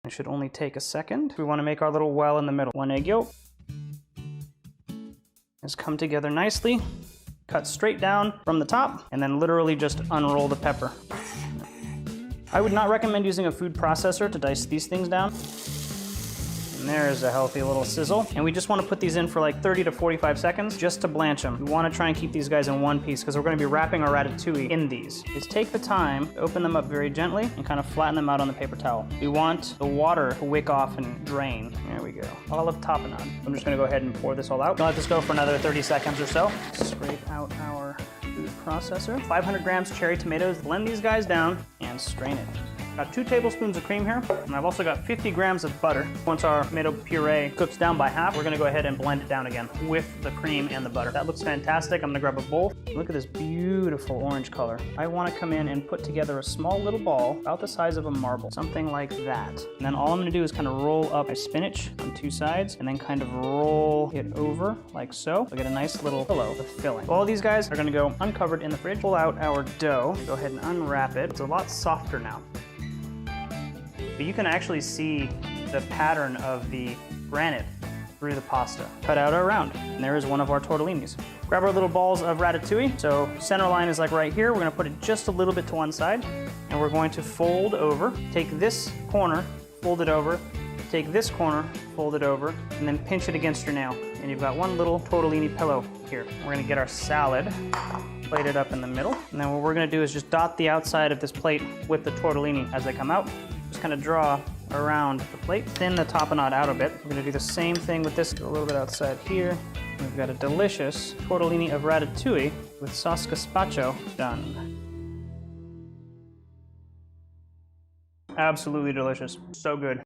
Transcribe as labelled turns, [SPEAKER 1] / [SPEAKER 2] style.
[SPEAKER 1] It should only take a second. We want to make our little well in the middle. 1 egg yolk. Just come together nicely. Cut straight down from the top, and then literally just unroll the pepper. I would not recommend using a food processor to dice these things down. And there's a healthy little sizzle. And we just want to put these in for like 30 to 45 seconds just to blanch them. We want to try and keep these guys in one piece because we're going to be wrapping our ratatouille in these. Just take the time, open them up very gently, and kind of flatten them out on the paper towel. We want the water to wick off and drain. There we go. All of tapenade. I'm just going to go ahead and pour this all out. We'll let this go for another 30 seconds or so. Scrape out our food processor. 500 grams cherry tomatoes. Blend these guys down and strain it. Got 2 tablespoons of cream here, and I've also got 50 grams of butter. Once our tomato puree cooks down by half, we're gonna go ahead and blend it down again with the cream and the butter. That looks fantastic. I'm gonna grab a bowl. Look at this beautiful orange color. I wanna come in and put together a small little ball about the size of a marble, something like that. And then all I'm gonna do is kind of roll up my spinach on 2 sides and then kind of roll it over like so. We'll get a nice little pillow of filling. All these guys are gonna go uncovered in the fridge. Pull out our dough. Go ahead and unwrap it. It's a lot softer now. But you can actually see the pattern of the granite through the pasta. Cut out our round, and there is one of our tortellinis. Grab our little balls of ratatouille. So center line is like right here. We're gonna put it just a little bit to one side, and we're going to fold over. Take this corner, fold it over. Take this corner, fold it over, and then pinch it against your nail. And you've got one little tortellini pillow here. We're gonna get our salad, plate it up in the middle, and then what we're gonna do is just dot the outside of this plate with the tortellini as they come out. Just kind of draw around the plate, thin the tapenade out a bit. We're gonna do the same thing with this, a little bit outside here. We've got a delicious tortellini of ratatouille with sauce gazpacho done. Absolutely delicious, so good.